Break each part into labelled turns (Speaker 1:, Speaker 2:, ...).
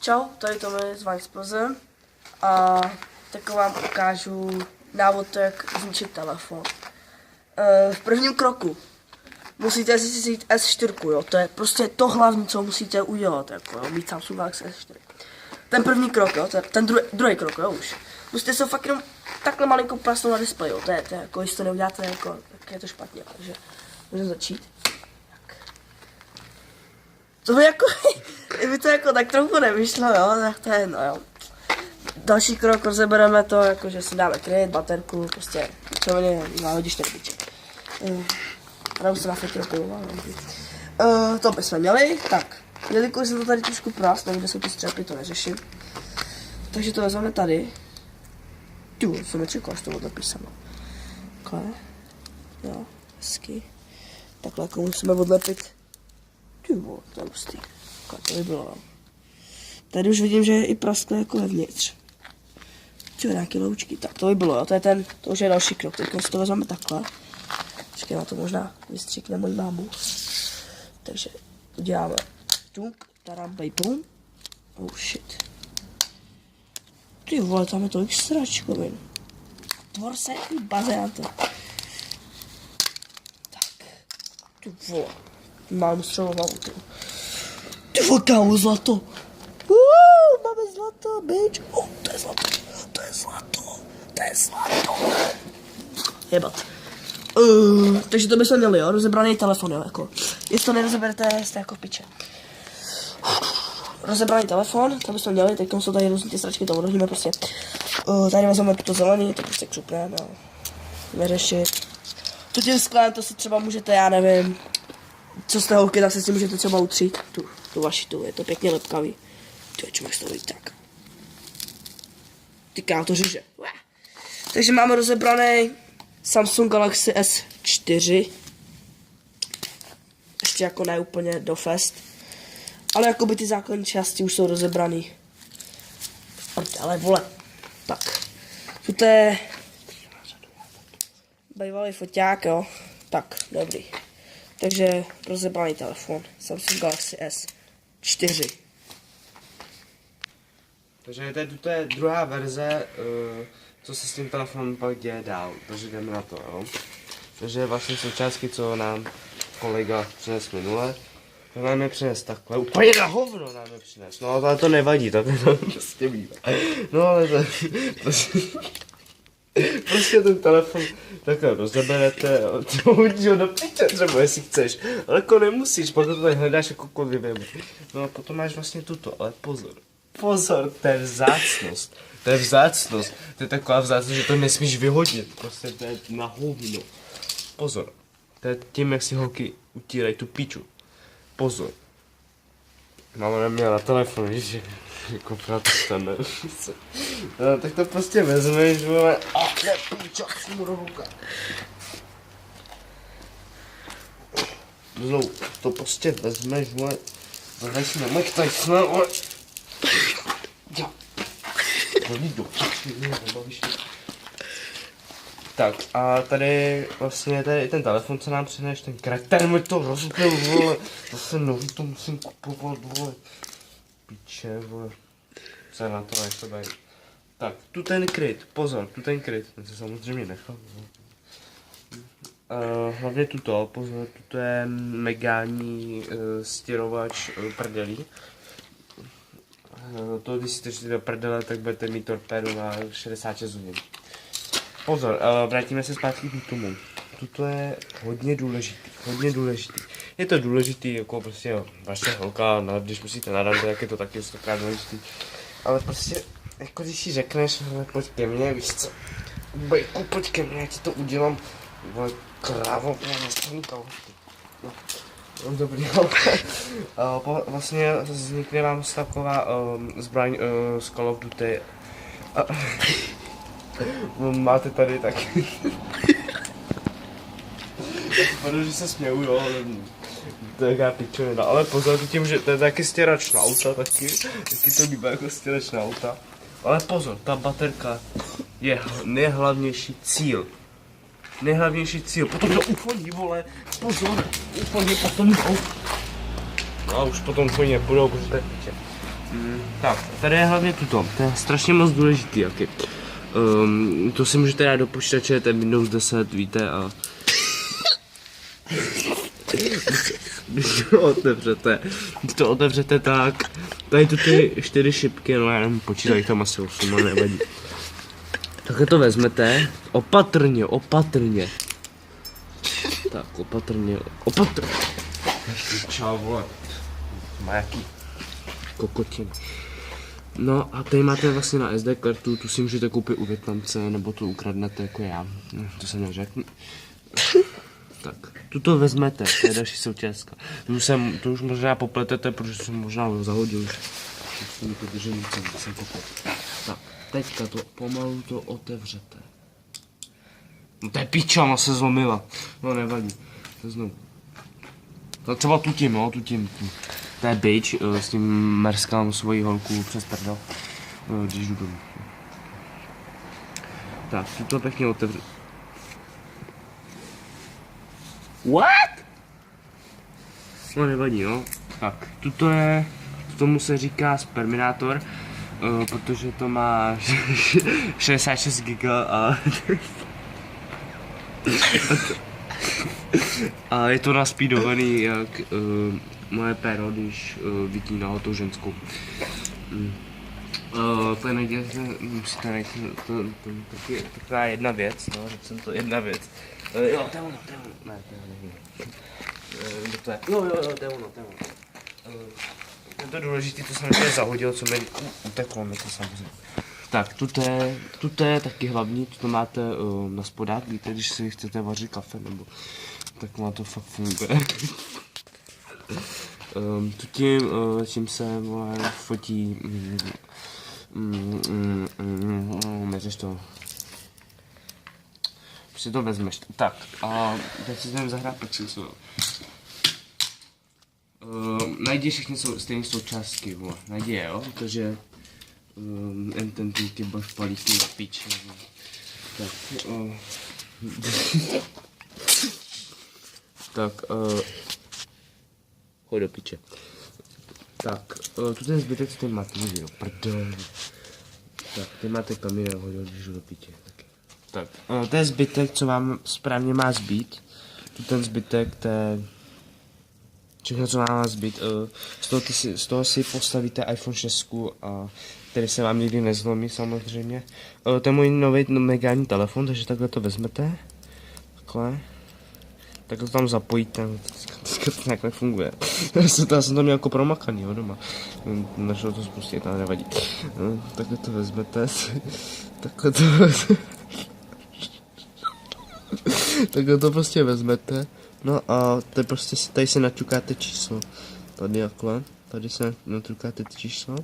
Speaker 1: Čau, tady to je z Vice Plzeň a tak vám ukážu návod, jak zničit telefon. V prvním kroku musíte si vzít S4, jo, to je prostě to hlavní, co musíte udělat, jako jo, mít Samsung Galaxy S4. Ten první krok, jo, ten druhý krok, jo, už. Musíte se fakt jenom takhle malinkou prasnout na displej, jo, to je jako, když to neuděláte, jako, tak je to špatně, takže můžeme začít. Tak. To by jako, kdyby to jako tak trochu nevyšlo, jo, tak to je jedno, jo. Další krok rozebereme to, jako že si dáme kryt, baterku, prostě, co mě náhodíš ten píček. Tady už se na fekro pivoval. To bychom měli, tak, jelikož jsem to tady trošku prás, nevím, kde jsou ty střepy, to neřeším. Takže to vezmeme tady. Tu, jsem nečekal, až to bude písáno. Takhle, jo, hezky. Takhle, jako musíme odlepit. Ty vole, to je hustý. Takhle, to by bylo, no. Tady už vidím, že je i praskle jako vevnitř. Čo, nějaké loučky, tak to by bylo, jo, to už je další krok, teď si to vezmeme takhle. Počkej, na to možná vystřikne moji mámu. Takže uděláme tuk, taram, bejpum. Oh shit. Ty vole, tam je tolik sračkovin. Tvor se i bazén. Tak. Ty vole. Mám střelou hlavu, ty. Ty vole, kámo, zlato. Máme zlato, bitch. To je zlato. To je zlato. To je zlato. Jebat. Takže to bychom měli, jo, rozebraný telefon, jo, jako. Jestli to nerozeberete, jste jako piče. Rozebraný telefon, to bychom měli, teď jsou tady různý ty sračky, to odhodíme prostě. Tady vezmeme tuto zelený, to prostě křupneme, jo. Neřešit. Tu tím sklem, to si třeba můžete, já nevím, co jste holky, tak se s tím můžete třeba utřít. Tu vaši, tu, je to pěkně lepkavý. Ty, člověk to vidí tak. Ty kámo, to řeže. Takže máme rozebraný Samsung Galaxy S4. Ještě jako ne úplně do fest. Ale jakoby ty základní části už jsou rozebraný. Ale vole. Tak. To je bývalý foťák, jo. Tak, dobrý. Takže rozebraný telefon. Samsung Galaxy S4.
Speaker 2: Takže to je druhá verze, co se s tím telefonem pak děje dál. Takže jdeme na to, jo. Takže vlastně součástky, co nám kolega přines minule. To nám je přines takhle, úplně na hovno nám je přines, no ale to nevadí, to prostě bývá. No ale to, prostě ten telefon takhle rozeberete, hodí ho do piče třeba, jestli chceš, ale jako nemusíš, potom to tady hledáš jako kody web. No a potom máš vlastně tuto, ale pozor, to je vzácnost, to je taková vzácnost, že to nesmíš vyhodit, prostě to je na hovno. Pozor, to je tím, jak si holky utírají tu piču. Pozor. Máma neměla na telefonu, že jako protestane. No, tak to prostě vezmeš, vole, a nepíča, si mu do ruka. Znovu, to prostě vezmeš, vole, vezmeš si nemek tady jsme, vole. Jo. Tak a tady vlastně tady ten telefon, co nám přineš, ten kretér mi to rozbil, vole, zase nový to musím kupovat, vole, piče, vole, co na to, jak to dají. Tak, tu ten kryt, pozor, ten se samozřejmě nechal, vole. Hlavně pozor, tuto je megální stěrovač prdelí. To když si držíte do prdele, tak budete mít torpédu na 66 hodin. Pozor, vrátíme se zpátky k tomu. Tuto je hodně důležitý. Je to důležitý, jako prostě jo, vaše holka, no, když musíte na rande, tak je to taky 100krát důležitý. Ale prostě, jako když si řekneš, pojď ke mně, víš co, bejku, pojď ke mně, já ti to udělám, vole, krávo, no, dobrý, vlastně vznikne vám taková zbraň z Call of Duty. Máte tady taky. Pardon, že se směju, jo, to je jaká pičovina, ale pozor, tím, že to je taky stěrač na auta, taky to bývá jako stěrač na auta. Ale pozor, ta baterka je nejhlavnější cíl. Potom to ufoní, vole, pozor, ufoní potom jdou. No a už potom ufoní nebudou, protože to je piče. Tak, tady je hlavně tuto, to je strašně moc důležitý, jaký. To si můžete dát do počítače, ten Windows 10, víte, a... Když to otevřete tak, tady tu ty 4 šipky, no já nevím, počítají tam asi 8, ale nevadí. Takhle to vezmete, opatrně. Tak, opatrně. Čau, vole. Má jaký kokotiny. No a tady máte vlastně na SD kartu, tu si můžete koupit u Vietnamce, nebo tu ukradnete jako já. No, to jsem neřekl. Tak, tuto vezmete, to je další součástka. To už možná popletete, protože jsem možná zahodil už. Jsem to držím, jsem kopl. Tak, teďka to pomalu to otevřete. No to je piča, se zlomila. No nevadí, to znovu. Tak třeba tu tím. To je bitch, s tím merskám svoji holku přes prdel. Když jdu domů. Tak, tuto pěkně otevřu. What? No nevadí, no. Tak, tomu se říká Sperminátor, protože to má 66 GB a je to naspídovaný jak moje péro, když vytínalo tou ženskou. To je nejdělce, musíte najít, to je taková jedna věc, no, řekl jsem to, jedna věc. Jo, to je ono, ne, to nevím. Kdo to je? Jo, to je ono. Je to důležitý, to jsem ještě zahodil, co mi uteklo mi to samozřejmě. Tak, tuto je taky hlavní, to máte na spodách, víte, když si chcete vařit kafe, nebo tak má to fakt funguje. Tím se fotí, neřeš to. Si to vezmeš. Tak, a teď si jdeme zahrát Pexilsu. Najdi všechny stejné součástky, vole. Najdi je, jo? Takže ten ty bož palíkný pič. Tak, hoď do piče. Tak, tu ten zbytek, co tady máte, jo, prdel. Tak, tady máte kamíra, hodil, když do piče. Tak, to je zbytek, co vám správně má zbýt. Tu ten zbytek, to je všechno, co vám má zbýt. Z toho si postavíte iPhone 6, který se vám nikdy nezlomí samozřejmě. To je můj nový megální telefon, takže takhle to vezmete. Takhle to tam zapojíte, teďka to nějak nefunguje. Já jsem to měl jako promakaný, jo, doma. Nešlo to spustit, ale nevadí. Takhle to vezmete. Takhle to prostě vezmete. No a tady se naťukáte číslo. Tady takhle. Tady se naťukáte číslo.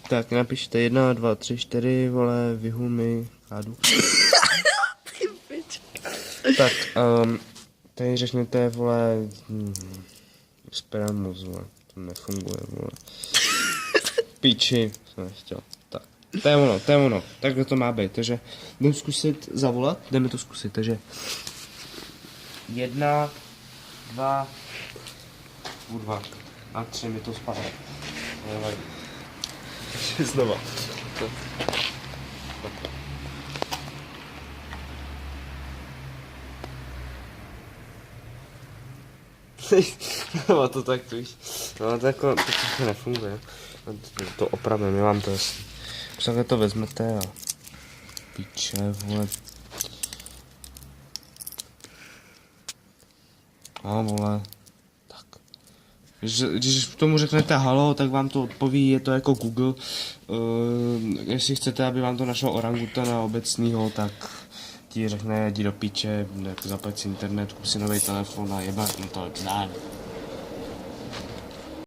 Speaker 2: Tak napište 1, 2, 3, 4, vole, vyhul mi kádu. Tak, tady řeknete, vole, Speramus, vole, to nefunguje, vole. Piči, jsem nechtěl. Tak, to je ono, takhle to má být, takže jdeme zkusit zavolat, jdeme to zkusit, takže 1, 2, kurva, a 3 mi to spadá. Nevadí. Takže znova. No to tak to víš. No to jako, to nefunguje. To opravdu, vám to jasný. Takhle to vezmete a piče, vole. No vole. Tak. Když tomu řeknete halo, tak vám to odpoví, je to jako Google. Jestli chcete, aby vám to našel orangutana obecnýho, tak ti řekne, jdi do piče, zaplať si internet, kup si nový telefon a jebat, no to dá.